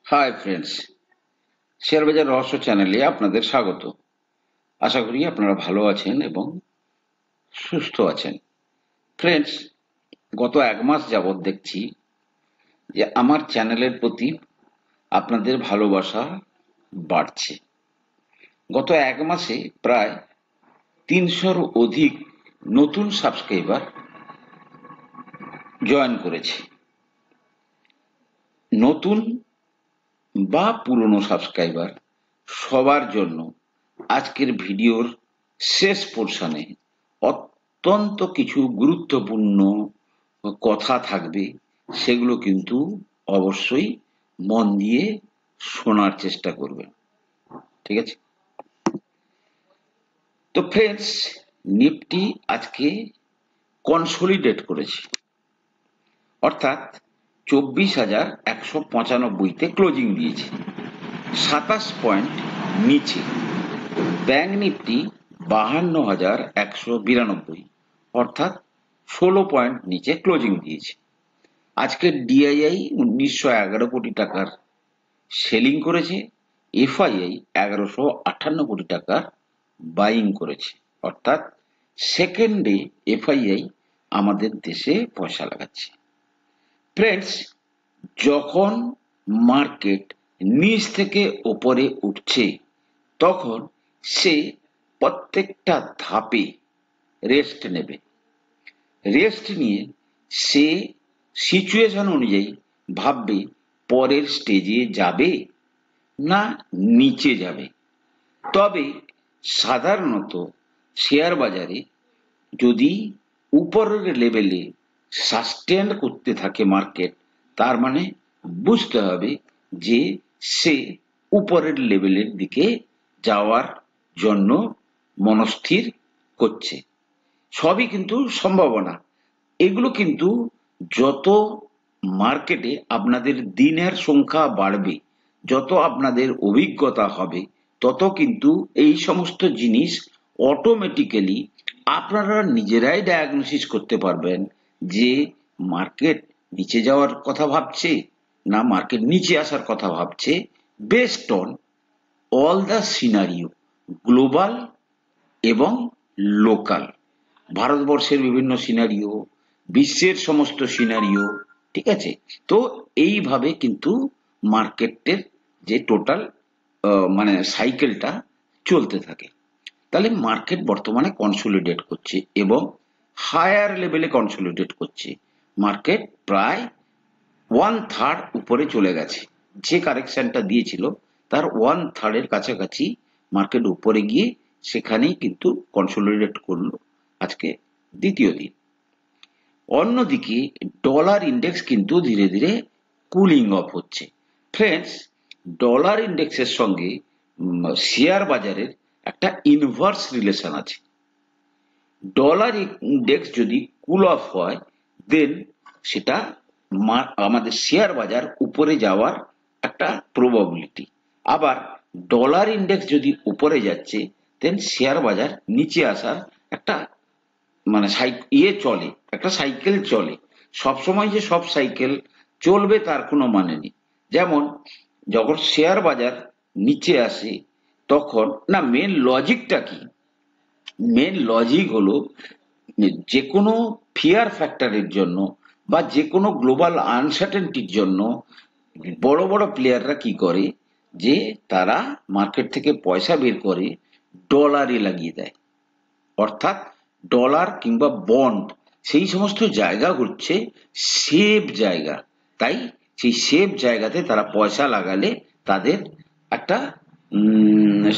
Hi friends, share বাজার রহস্য চ্যানেলে আপনাদের স্বাগত। আশা করি আপনারা ভালো আছেন এবং সুস্থ আছেন। ফ্রেন্ডস, গত এক মাস যাবৎ দেখছি যে আমার চ্যানেলের প্রতি আপনাদের ভালোবাসা বাড়ছে। গত এক মাসে প্রায় ৩০০-র অধিক নতুন সাবস্ক্রাইবার জয়েন করেছে। নতুন বা পুরনো সাবস্ক্রাইবার সবার জন্য আজকের ভিডিওর শেষ পোর্শনে অত্যন্ত কিছু গুরুত্বপূর্ণ কথা থাকবে, সেগুলো কিন্তু অবশ্যই মন দিয়ে শোনার চেষ্টা করবেন। ঠিক আছে? তো ফ্রেন্ডস, নিফটি আজকে কনসলিডেট করেছে, অর্থাৎ ২৪,১৯৫তে ক্লোজিং দিয়েছে, ২৭ পয়েন্ট নিচে। ব্যাংক নিফটি ৫২,১৯২ অর্থাৎ ১৬ পয়েন্ট নিচে ক্লোজিং দিয়েছে। আজকে ডিআইআই ১৯১১ কোটি টাকার সেলিং করেছে, এফআইআই ১১৫৮ কোটি টাকার বাইং করেছে, অর্থাৎ সেকেন্ডে এফআইআই আমাদের দেশে পয়সা লাগাচ্ছে। ফ্রেন্ডস, যখন মার্কেট নিচ থেকে ওপরে উঠছে তখন সে প্রত্যেকটা ধাপে রেস্ট নেবে। রেস্ট নিয়ে সে সিচুয়েশন অনুযায়ী ভাববে পরের স্টেজে যাবে না নিচে যাবে। তবে সাধারণত শেয়ার বাজারে যদি উপরের লেভেলে সাস্টেন করতে থাকে মার্কেট, তার মানে বুঝতে হবে যে সে উপরের লেভেলের দিকে যাওয়ার জন্য মনস্থির করছে। সবই কিন্তু সম্ভাবনা। এগুলো কিন্তু যত মার্কেটে আপনাদের দিনের সংখ্যা বাড়বে, যত আপনাদের অভিজ্ঞতা হবে, তত কিন্তু এই সমস্ত জিনিস অটোমেটিক্যালি আপনারা নিজেরাই ডায়াগনোসিস করতে পারবেন যে মার্কেট নিচে যাওয়ার কথা ভাবছে না মার্কেট নিচে আসার কথা ভাবছে, based on all the scenario, global এবং লোকাল। ভারতবর্ষের বিভিন্ন সিনারিও, বিশ্বের সমস্ত সিনারিও, ঠিক আছে? তো এইভাবে কিন্তু মার্কেটের যে টোটাল মানে সাইকেলটা চলতে থাকে। তাহলে মার্কেট বর্তমানে কনসলিডেট করছে এবং হায়ার লেভেলে কনসলিডেট করছে। মার্কেট প্রায় 1/3 উপরে চলে গেছে। যে কারেকশনটা দিয়েছিল তার 1/3 এর কাছাকাছি মার্কেট উপরে গিয়ে সেখানেই কিন্তু কনসলিডেট করলো আজকে দ্বিতীয় দিন। অন্যদিকে ডলার ইন্ডেক্স কিন্তু ধীরে ধীরে কুলিং অফ হচ্ছে। ফ্রেন্ডস, ডলার ইন্ডেক্সের সঙ্গে শেয়ার বাজারের একটা ইনভার্স রিলেশন আছে। ডলার ইন্ডেক্স যদি কুল অফ হয়, দেন সেটা আমাদের শেয়ার বাজার উপরে যাওয়ার একটা প্রবাবিলিটি। আবার ডলার ইন্ডেক্স যদি উপরে যাচ্ছে, দেন শেয়ার বাজার নিচে আসার একটা মানে চলে, একটা সাইকেল চলে। সবসময় যে সব সাইকেল চলবে তার কোনো মানে নেই। যেমন যখন শেয়ার বাজার নিচে আসে তখন না, মেন লজিকটা কি? মেন লজিক হলো যে কোনো ফিয়ার ফ্যাক্টরের জন্য বা যে কোনো গ্লোবাল আনসার্টেনটির জন্য বড় বড় প্লেয়াররা কি করে, যে তারা মার্কেট থেকে পয়সা বের করে ডলারে লাগিয়ে দেয়, অর্থাৎ ডলার কিংবা বন্ড, সেই সমস্ত জায়গা হচ্ছে সেফ জায়গা। তাই সেই সেফ জায়গাতে তারা পয়সা লাগালে তাদের একটা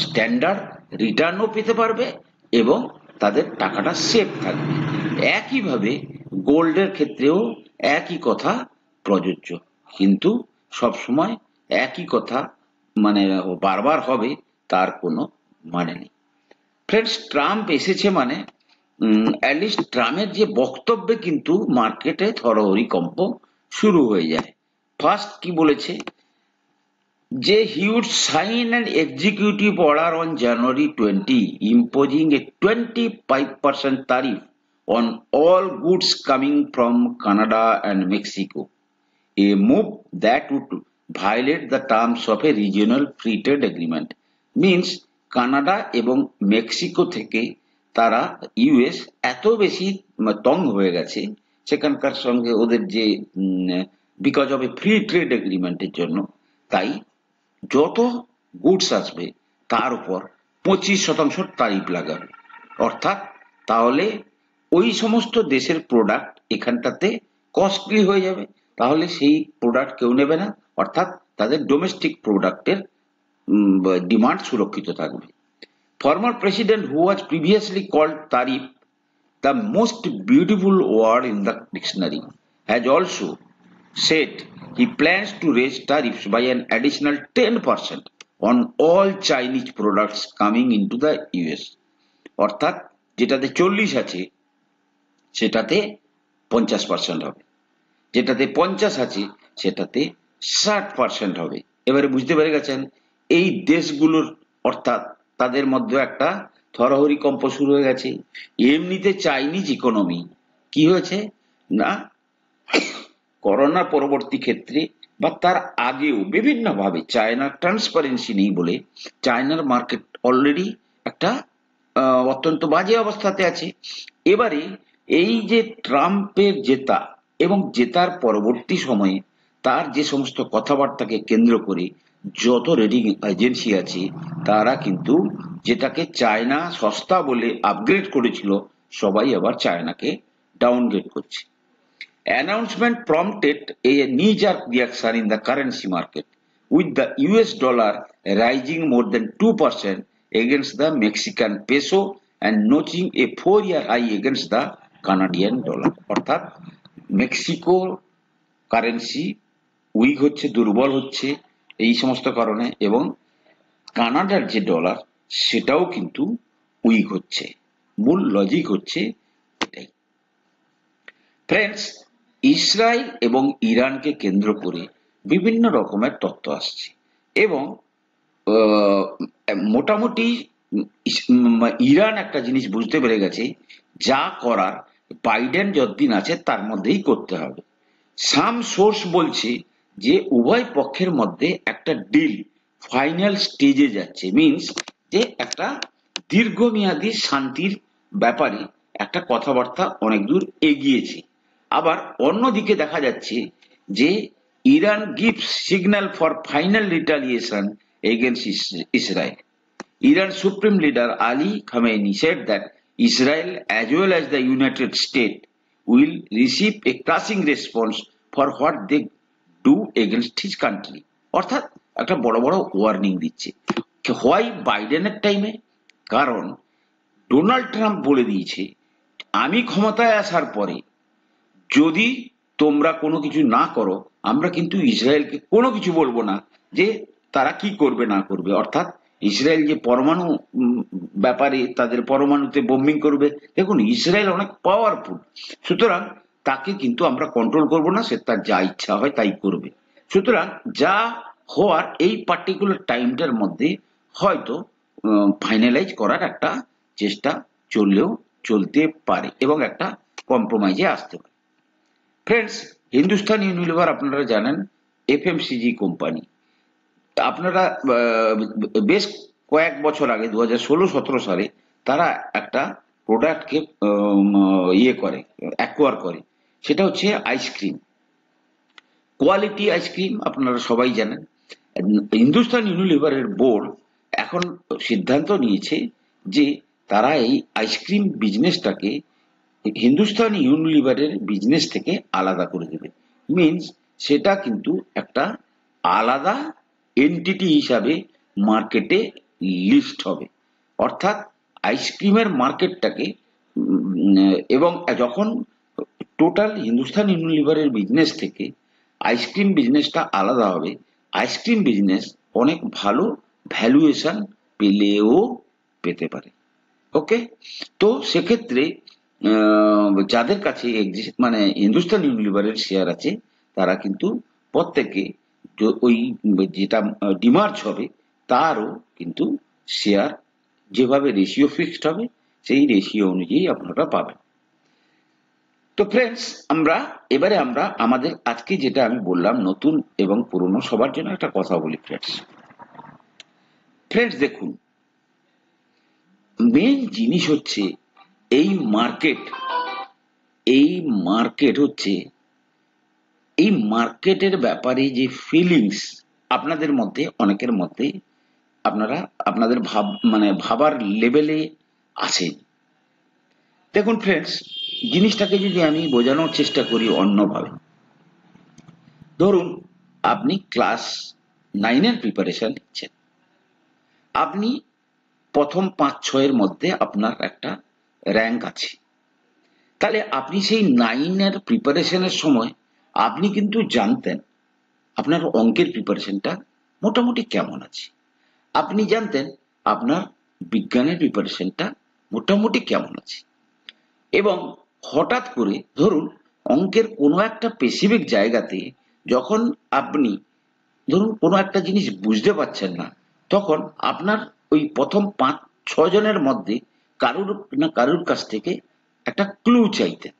স্ট্যান্ডার্ড রিটার্নও পেতে পারবে এবং তাদের টাকাটা সেফ থাকবে। একইভাবে গোল্ডের ক্ষেত্রেও একই কথা প্রযোজ্য, কিন্তু সবসময় একই কথা মানে বারবার হবে তার কোনো মানে নেই। ফ্রেন্ডস, ট্রাম্প এসেছে মানে অ্যাটলিস্ট ট্রাম্পের যে বক্তব্যে কিন্তু মার্কেটে থরহরিকম্প শুরু হয়ে যায়। ফার্স্ট কি বলেছে, যে he would sign an executive order on January 20 imposing a 25% tariff on all goods coming from Canada and Mexico, a move violate the terms of a regional free trade agreement. Means Canada এবং Mexico থেকে তারা US এত বেশি তং হয়ে গেছে সেখানকার সঙ্গে ওদের যে because of a free trade এগ্রিমেন্টের জন্য, তাই যত গুডস আসবে তার উপর 25% তারিফ লাগাবে। অর্থাৎ তাহলে ওই সমস্ত দেশের প্রোডাক্ট এখানটাতে কস্টলি হয়ে যাবে, তাহলে সেই প্রোডাক্ট কেউ নেবে না, অর্থাৎ তাদের ডোমেস্টিক প্রোডাক্টের ডিমান্ড সুরক্ষিত থাকবে। Former president, who was previously called Tarif, the most beautiful word in the dictionary, has also said he plans to raise tariffs by an additional 10% on all Chinese products coming into the US. অর্থাৎ যেটাতে 40 আছে সেটাতে 50% হবে, যেটাতে 50 আছে সেটাতে 60% হবে। এবারে বুঝতে পেরে গেছেন এই দেশগুলোর, অর্থাৎ তাদের মধ্যে একটা থরহরি কম্প শুরু হয়ে গেছে। এমনিতে চাইনিজ ইকোনমি কি হয়েছে না, করোনা পরবর্তী ক্ষেত্রে বা তার আগেও বিভিন্ন ভাবে চায়নার ট্রান্সপারেন্সি নেই বলে চায়নার মার্কেট অলরেডি একটা অত্যন্ত বাজে অবস্থাতে আছে। এবারে এই যে ট্রাম্পের জেতা এবং জেতার পরবর্তী সময়ে তার যে সমস্ত কথাবার্তাকে কেন্দ্র করে যত রেটিং এজেন্সি আছে তারা কিন্তু যেটাকে চায়না সস্তা বলে আপগ্রেড করেছিল সবাই আবার চায়নাকে ডাউনগ্রেড করছে। Announcement prompted a knee-jerk reaction in the currency market, with the US dollar rising more than 2% against the Mexican peso and notching a 4-year high against the Canadian dollar. অর্থাৎ Mexico currency week হচ্ছে, দুর্বল হচ্ছে এই সমস্ত কারণে, এবং কানাডার যে ডলার সেটাও কিন্তু উইক হচ্ছে। মূল লজিক হচ্ছে এটাই। ফ্রেন্ডস, ইসরায়েল এবং ইরানকে কেন্দ্র করে বিভিন্ন রকমের তথ্য আসছে এবং মোটামুটি ইরান একটা জিনিস বুঝতে পেরে গেছে, যা করার বাইডেন যতদিন আছে তার মধ্যেই করতে হবে। সাম সোর্স বলছে যে উভয় পক্ষের মধ্যে একটা ডিল ফাইনাল স্টেজে যাচ্ছে, মিনস যে একটা দীর্ঘমেয়াদী শান্তির ব্যাপারে একটা কথাবার্তা অনেক দূর এগিয়েছে। আবার অন্যদিকে দেখা যাচ্ছে যে Iran gives signal for final retaliation against Israel. Iran Supreme Leader Ali Khamenei said that Israel as well as the United States will receive a crushing response for what they do against his country. অর্থাৎ একটা বড় বড় warning দিচ্ছে। হয় বাইডেনের টাইমে, কারণ Donald Trump বলে দিয়েছে আমি ক্ষমতায় আসার পরে যদি তোমরা কোনো কিছু না করো আমরা কিন্তু ইসরায়েলকে কোনো কিছু বলবো না যে তারা কি করবে না করবে। অর্থাৎ ইসরায়েল যে পরমাণু ব্যাপারে তাদের পরমাণুতে বোম্বিং করবে, দেখুন ইসরায়েল অনেক পাওয়ারফুল, সুতরাং তাকে কিন্তু আমরা কন্ট্রোল করবো না, সে তার যা ইচ্ছা হয় তাই করবে। সুতরাং যা হওয়ার এই পার্টিকুলার টাইমটার মধ্যে হয়তো ফাইনালাইজ করার একটা চেষ্টা চলতে পারে এবং একটা কম্প্রোমাইজে আসতে পারে। ফ্রেন্ডস, হিন্দুস্তান ইউনিলিভার আপনারা জানেন এফএমসিজি কোম্পানি। আপনারা বেশ কয়েক বছর আগে 2016-17 সালে তারা একটা প্রোডাক্টকে অ্যাকোয়ার করে, সেটা হচ্ছে আইসক্রিম, কোয়ালিটি আইসক্রিম, আপনারা সবাই জানেন। হিন্দুস্তান ইউনিলিভারের বোর্ড এখন সিদ্ধান্ত নিয়েছে যে তারা এই আইসক্রিম বিজনেসটাকে হিন্দুস্তান ইউনিলিভারের বিজনেস থেকে আলাদা করে দেবে। মিনস সেটা কিন্তু একটা আলাদা এন্টিটি হিসাবে মার্কেটে লিস্ট হবে। অর্থাৎ আইসক্রিমের মার্কেটটাকে এবং যখন টোটাল হিন্দুস্তান ইউনিলিভারের বিজনেস থেকে আইসক্রিম বিজনেসটা আলাদা হবে, আইসক্রিম বিজনেস অনেক ভালো ভ্যালুয়েশন পেতে পারে। ওকে, তো সেক্ষেত্রে যাদের কাছে মানে হিন্দুস্তান ইউনিলিভারের শেয়ার আছে তারা কিন্তু প্রত্যেকে ওই যেটা ডিমার্জ হবে তারও কিন্তু শেয়ার যেভাবে রেশিও ফিক্সড হবে সেই রেশিও অনুযায়ী আপনারা পাবেন। তো ফ্রেন্ডস, এবারে আমরা আমাদের আজকে যেটা আমি বললাম, নতুন এবং পুরনো সবার জন্য একটা কথা বলি ফ্রেন্ডস। ফ্রেন্ডস দেখুন, মেন জিনিস হচ্ছে এই মার্কেট এই মার্কেট হচ্ছে এই মার্কেটের ব্যাপারে যে ফিলিংস আপনাদের মধ্যে, অনেকের মধ্যে আপনারা আপনাদের ভাবার লেভেলে আছেন। দেখুন ফ্রেন্ডস, জিনিসটাকে যদি আমি বোঝানোর চেষ্টা করি অন্যভাবে, ধরুন আপনি ক্লাস 9-এর প্রিপারেশন নিচ্ছেন, আপনি প্রথম 5-6-এর মধ্যে আপনার একটা র্যাঙ্ক আছে, তাহলে আপনি সেই 9-এর প্রিপারেশনের সময় আপনি কিন্তু জানতেন আপনার অঙ্কের প্রিপারেশনটা মোটামুটি কেমন আছে, আপনি জানতেন আপনার বিজ্ঞানের প্রিপারেশনটা মোটামুটি কেমন আছে, এবং হঠাৎ করে ধরুন অঙ্কের কোনো একটা স্পেসিফিক জায়গাতে যখন আপনি ধরুন কোনো একটা জিনিস বুঝতে পারছেন না, তখন আপনার ওই প্রথম 5-6 জনের মধ্যে কারুর না কারুর কাছ থেকে একটা ক্লু চাইতেন।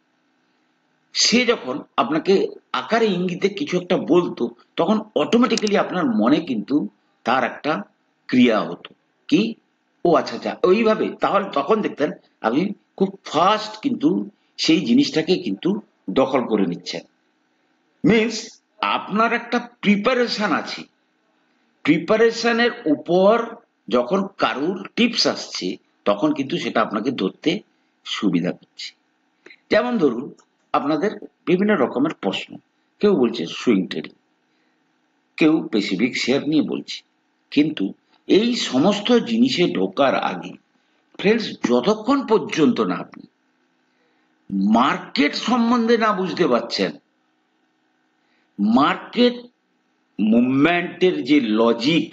সে যখন আপনাকে আকারে ইঙ্গিতে কিছু একটা বলতো, তখন অটোমেটিক্যালি আপনার মনে কিন্তু তার একটা ক্রিয়া হতো কি, ও আচ্ছা আচ্ছা ওইভাবে, তাহলে তখন দেখতেন আপনি খুব ফাস্ট কিন্তু সেই জিনিসটাকে কিন্তু দখল করে নিচ্ছেন। মিন্স আপনার একটা প্রিপারেশন আছে, প্রিপারেশনের উপর যখন কারুর টিপস আসছে তখন কিন্তু সেটা আপনাকে ধরতে সুবিধা করছে। যেমন ধরুন আপনাদের বিভিন্ন রকমের প্রশ্ন, কেউ বলছে সুইং ট্রেডিং, কেউ স্পেসিফিক শেয়ার নিয়ে বলছে, কিন্তু এই সমস্ত জিনিসে ঢোকার আগে ফ্রেন্ডস, যতক্ষণ পর্যন্ত না আপনি মার্কেট সম্বন্ধে না বুঝতে পারছেন, মার্কেট মুভমেন্টের যে লজিক,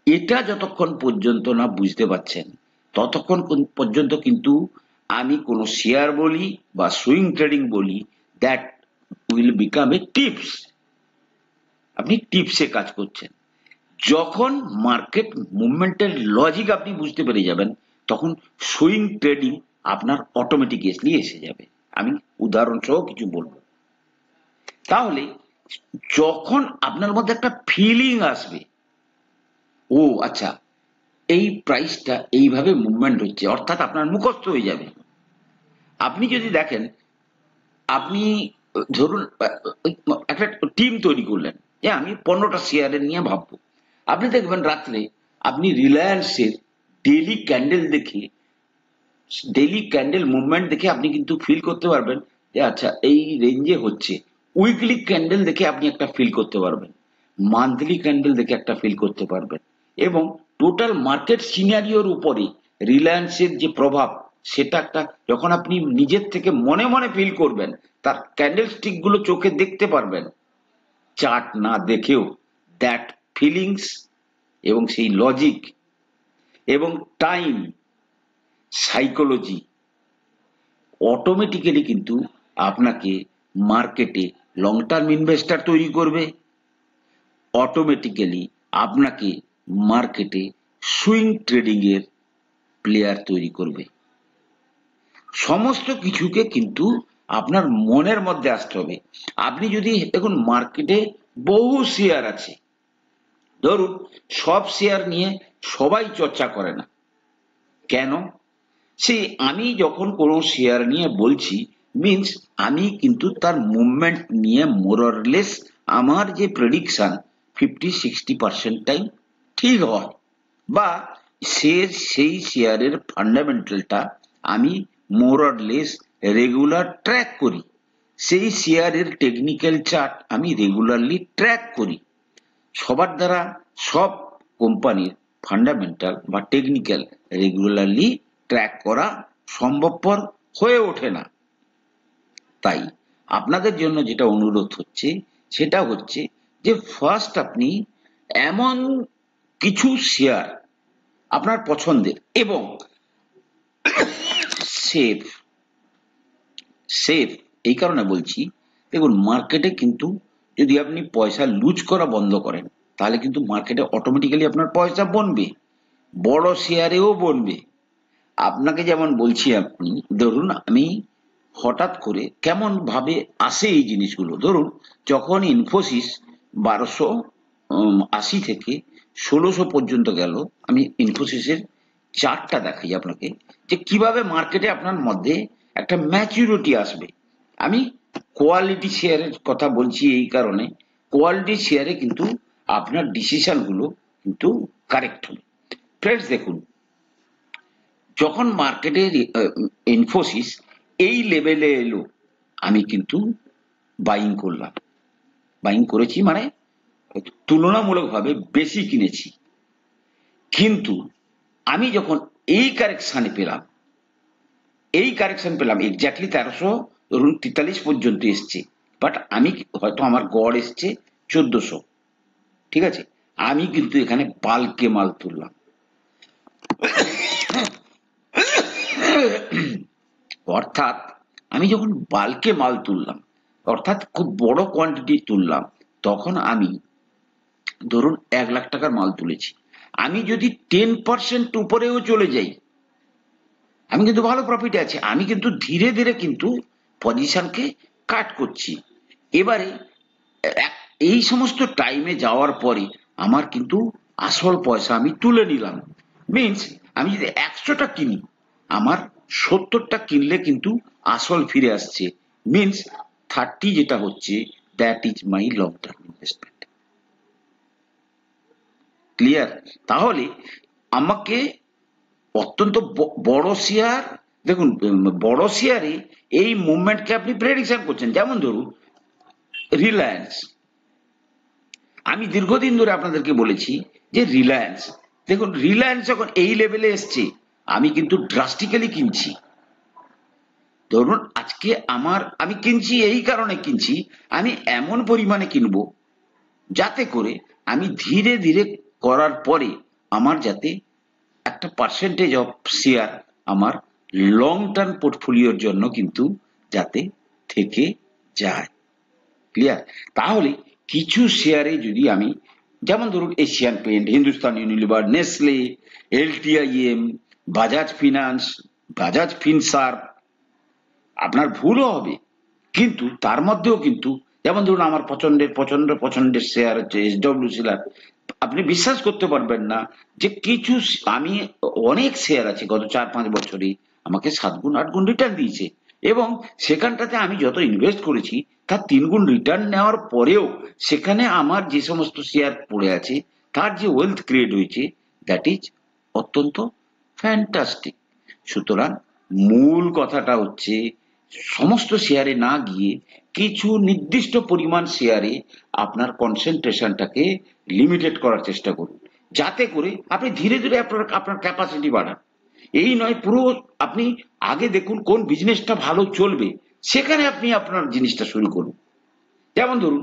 এটা যতক্ষণ পর্যন্ত না বুঝতে পারছেন ততক্ষণ পর্যন্ত কিন্তু আমি কোনো শেয়ার বলি বা সুইং ট্রেডিং বলি, that will become a tips. আপনি টিপসে কাজ করছেন। যখন মার্কেট মুভমেন্টের লজিক আপনি বুঝতে পেরে যাবেন, তখন সুইং ট্রেডিং আপনার অটোমেটিক্যালি এসে যাবে। আমি উদাহরণ সহ কিছু বলবো। তাহলে যখন আপনার মধ্যে একটা ফিলিং আসবে, ও আচ্ছা এই প্রাইসটা এইভাবে মুভমেন্ট হচ্ছে, অর্থাৎ আপনার মুখস্থ হয়ে যাবে। আপনি যদি দেখেন, আপনি ধরুন একটা টিম তৈরি করলেন যে আমি 15টা শেয়ারের নিয়ে ভাববো, আপনি দেখবেন রাত্রে আপনি রিলায়েন্সের ডেইলি ক্যান্ডেল দেখে, ডেইলি ক্যান্ডেল মুভমেন্ট দেখে আপনি কিন্তু ফিল করতে পারবেন যে আচ্ছা এই রেঞ্জে হচ্ছে। উইকলি ক্যান্ডেল দেখে আপনি একটা ফিল করতে পারবেন, মান্থলি ক্যান্ডেল দেখে একটা ফিল করতে পারবেন, এবং টোটাল মার্কেট সিনারিওর উপরে রিলায়েন্সের যে প্রভাব, সেটা একটা যখন আপনি নিজের থেকে মনে মনে ফিল করবেন, তার ক্যান্ডেল স্টিক গুলো চোখে দেখতে পারবেন চার্ট না দেখেও, দ্যাট ফিলিংস এবং সেই লজিক এবং টাইম সাইকোলজি অটোমেটিক্যালি কিন্তু আপনাকে মার্কেটে লং টার্ম ইনভেস্টার তৈরি করবে, অটোমেটিক্যালি আপনাকে মার্কেটে সুইং ট্রেডিং এর প্লেয়ার তৈরি করবে। সমস্ত কিছুকে কিন্তু আপনার মনের মধ্যে আসতে হবে। আপনি যদি দেখুন মার্কেটে বহু শেয়ার আছে, ধরুন সব শেয়ার নিয়ে সবাই চর্চা করে না কেন, সেই আমি যখন কোনো শেয়ার নিয়ে বলছি, মিন্স আমি কিন্তু তার মুভমেন্ট নিয়ে মোরলেস আমার যে প্রেডিকশন 50-60% টাইম ঠিক হয়, বা সেই শেয়ারের ফান্ডামেন্টালটা আমি মোরলেস রেগুলার ট্র্যাক করি, সেই শেয়ারের টেকনিক্যাল চার্ট আমি রেগুলারলি ট্র্যাক করি। সবার দ্বারা সব কোম্পানির ফান্ডামেন্টাল বা টেকনিক্যাল রেগুলারলি ট্র্যাক করা সম্ভবপর হয়ে ওঠে না। তাই আপনাদের জন্য যেটা অনুরোধ হচ্ছে সেটা হচ্ছে যে ফার্স্ট আপনি এমন কিছু শেয়ার আপনার পছন্দের এবং সেফ, সেফ এই কারণে বলছি, দেখুন মার্কেটে কিন্তু যদি আপনি পয়সা লুজ করা বন্ধ করেন, তাহলে কিন্তু মার্কেটে অটোমেটিক্যালি আপনার পয়সা বনবে, বড় শেয়ারেও বনবে। আপনাকে যেমন বলছি, আপনি ধরুন আমি হঠাৎ করে কেমন ভাবে আসে এই জিনিসগুলো। ধরুন যখন ইনফোসিস 1280 থেকে 1600 পর্যন্ত গেল, আমি ইনফোসিসের চার্টটা দেখাই আপনাকে যে কিভাবে মার্কেটে আপনার মধ্যে একটা ম্যাচুরিটি আসবে। আমি কোয়ালিটি শেয়ারের কথা বলছি এই কারণে, কোয়ালিটি শেয়ারে কিন্তু আপনার ডিসিশন গুলো কিন্তু কারেক্ট হবে। ফ্রেন্ডস দেখুন, যখন মার্কেটে ইনফোসিস এই লেভেলে এলো, আমি কিন্তু বাইং করলাম। বাইং করেছি মানে তুলনামূলকভাবে বেশি কিনেছি। কিন্তু আমি যখন এই কারেকশানে পেলাম, এই কারেকশন পেলাম এক্স্যাক্টলি 1343 পর্যন্ত এসছে, বাট আমি হয়তো আমার গড় এসছে 1400, ঠিক আছে, আমি কিন্তু এখানে বাল্কে মাল তুললাম। অর্থাৎ আমি যখন বাল্কে মাল তুললাম, অর্থাৎ খুব বড় কোয়ান্টিটি তুললাম, তখন আমি ধরুন 1 লাখ টাকার মাল তুলেছি, আমি যদি 10% উপরেও চলে যাই, আমি কিন্তু ভালো প্রফিটে আছি। আমি কিন্তু ধীরে ধীরে কিন্তু পজিশনকে কাট করছি। এবারে এই সমস্ত টাইমে যাওয়ার পরে আমার কিন্তু আসল পয়সা আমি তুলে নিলাম। মিনস আমি যদি 100টা কিনি, আমার 70টা কিনলে কিন্তু আসল ফিরে আসছে। মিনস 30 যেটা হচ্ছে, that is my long term investment. Clear? তাহলে আমাকে অত্যন্ত বড় শেয়ার, দেখুন বড় শেয়ারে এই মুভমেন্টকে আপনি প্রেডিকশন করছেন। যেমন ধরুন রিলায়েন্স, আমি দীর্ঘদিন ধরে আপনাদেরকে বলেছি যে রিলায়েন্স, দেখুন রিলায়েন্স যখন এই লেভেলে এসছে, আমি কিন্তু ড্রাস্টিক্যালি কিনছি। ধরুন আজকে আমি কিনছি, এই কারণে কিনছি, আমি এমন পরিমাণে কিনবো যাতে করে আমি ধীরে ধীরে করার পরে আমার যাতে একটা পার্সেন্টেজ অফ শেয়ার আমার লং টার্ম পোর্টফোলিওর জন্য কিন্তু যাতে থেকে যায়। ক্লিয়ার? তাহলে কিছু শেয়ারে যদি আমি, যেমন ধরুন Asian paint, Hindustan Unilever, Nestle, LTIM, Bajaj finance, Bajaj finserv, আপনার ভুলও হবে, কিন্তু তার মধ্যেও কিন্তু যেমন ধরুন আমার পছন্দের শেয়ার হচ্ছে এসডব্লিউসি লাইফ। আপনি বিশ্বাস করতে পারবেন না যে কিছু আমি অনেক শেয়ার আছে গত 4-5 বছরে আমাকে 7 গুণ 8 গুণ রিটার্ন দিয়েছে, এবং সেখানটাতে আমি যত ইনভেস্ট করেছি তার 3 গুণ রিটার্ন নেওয়ার পরেও সেখানে আমার যে সমস্ত শেয়ার পড়ে আছে তার যে ওয়েলথ ক্রিয়েট হয়েছে, দ্যাট ইজ অত্যন্ত ফ্যান্টাস্টিক। সুতরাং মূল কথাটা হচ্ছে সমস্ত শেয়ারে না গিয়ে কিছু নির্দিষ্ট পরিমাণ শেয়ারে আপনার কনসেন্ট্রেশনটাকে লিমিটেড করার চেষ্টা করুন, যাতে করে আপনি ধীরে ধীরে আপনার ক্যাপাসিটি বাড়ান। এই নয় পুরো আপনি আগে দেখুন কোন বিজনেসটা ভালো চলবে, সেখানে আপনি আপনার জিনিসটা শুরু করুন। যেমন ধরুন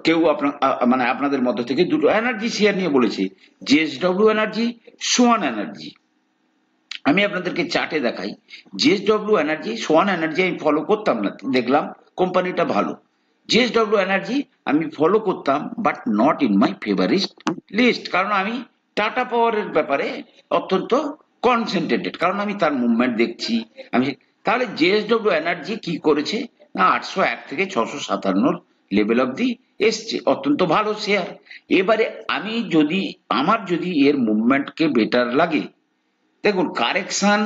কেউ আপনার মানে আপনাদের মধ্যে থেকে দুটো এনার্জি শেয়ার নিয়ে বলেছে, জেএসডব্লিউ এনার্জি, সোয়ান এনার্জি। আমি আপনাদেরকে চার্টে দেখাই, জেএসডব্লিউ এনার্জি, সোয়ান এনার্জি আমি ফলো করতাম না, দেখলাম কোম্পানিটা ভালো। জেএসডব্লিউ এনার্জি আমি ফলো করতাম, but not in my favourite list, কারণ আমি টাটা পাওয়ারের ব্যাপারে অত্যন্ত কনসেন্ট্রেটেড, কারণ আমি তার মুভমেন্ট দেখছি। আমি তাহলে জেএসডব্লিউ এনার্জি কি করেছে না, 801 থেকে 657 লেভেল অব্দি এসছে, অত্যন্ত ভালো শেয়ার। এবারে আমি যদি আমার যদি এর মুভমেন্টকে বেটার লাগে, দেখুন কারেকশন,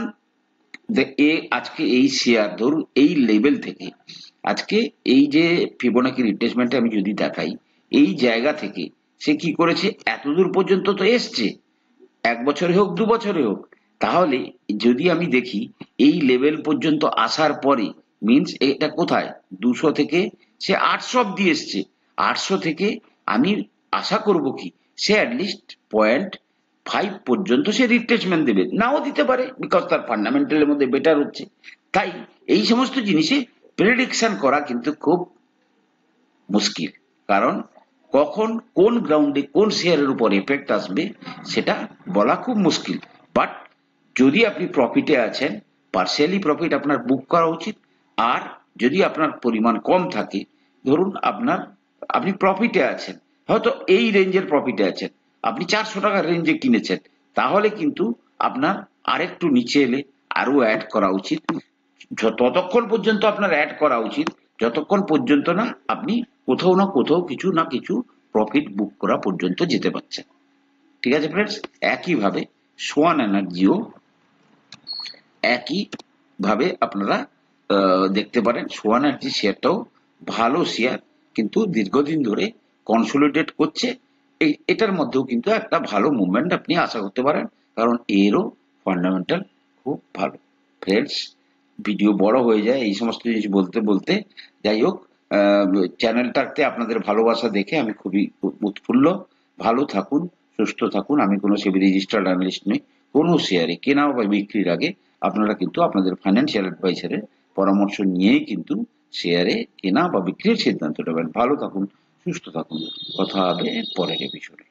আজকে এই শেয়ার ধরুন এই লেভেল থেকে, আজকে এই যে ফিবোনাকি রিট্রেসমেন্টে আমি যদি দেখাই, এই জায়গা থেকে সে কি করেছে, এতদূর পর্যন্ত তো এসছে, 1 বছরে হোক 2 বছরে হোক। তাহলে যদি আমি দেখি এই লেভেল পর্যন্ত আসার পরে, মিনস এটা কোথায় 200 থেকে সে 800 অব্দি এসছে, 800 থেকে আমি আশা করব কি সে অ্যাটলিস্ট 0.5 পর্যন্ত সে রিট্রেসমেন্ট দেবে, নাও দিতে পারে, বিকজ তার ফান্ডামেন্টালের মধ্যে বেটার হচ্ছে। তাই এই সমস্ত জিনিসে প্রেডিকশন করা কিন্তু খুব মুশকিল, কারণ কখন কোন গ্রাউন্ডে কোন শেয়ারের উপর এফেক্ট আসবে সেটা বলা খুব মুশকিল। বাট যদি আপনি প্রফিটে আছেন, পার্সিয়ালি প্রফিট আপনার বুক করা উচিত। আর যদি আপনার পরিমাণ কম থাকে, ধরুন আপনি প্রফিটে আছেন, হয়তো এই রেঞ্জের প্রফিটে আছেন, আপনি 400 টাকার রেঞ্জে কিনেছেন, তাহলে কিন্তু আপনার আরেকটু নিচে এলে আরো অ্যাড করা উচিত। ততক্ষণ পর্যন্ত আপনার অ্যাড করা উচিত যতক্ষণ পর্যন্ত না আপনি কোথাও না কোথাও কিছু না কিছু প্রফিট বুক করা পর্যন্ত যেতে পারছেন। ঠিক আছে ফ্রেন্ডস, একইভাবে সোয়ান এনার্জিও একইভাবে আপনারা দেখতে পারেন। সোয়ান এনার্জি শেয়ারটাও ভালো শেয়ার, কিন্তু দীর্ঘদিন ধরে কনসোলিডেট করছে। এটার মধ্যেও কিন্তু একটা ভালো মুভমেন্ট আপনি আশা করতে পারেন, কারণ এরও ফান্ডামেন্টাল খুব ভালো। ফ্রেন্ডস, ভিডিও বড় হয়ে যায় এই সমস্ত জিনিস বলতে বলতে। যাই হোক, চ্যানেলটাতে আপনাদের ভালোবাসা দেখে আমি খুবই উৎফুল্ল। ভালো থাকুন, সুস্থ থাকুন। আমি কোনো সেবি রেজিস্টার্ড অ্যানালিস্ট নই। কোনো শেয়ারে কেনা বা বিক্রির আগে আপনারা কিন্তু আপনাদের ফাইন্যান্সিয়াল অ্যাডভাইসারের পরামর্শ নিয়েই কিন্তু শেয়ারে কেনা বা বিক্রির সিদ্ধান্ত নেবেন। ভালো থাকুন, সুস্থ থাকুন। কথা হবে পরের এপিসোডে।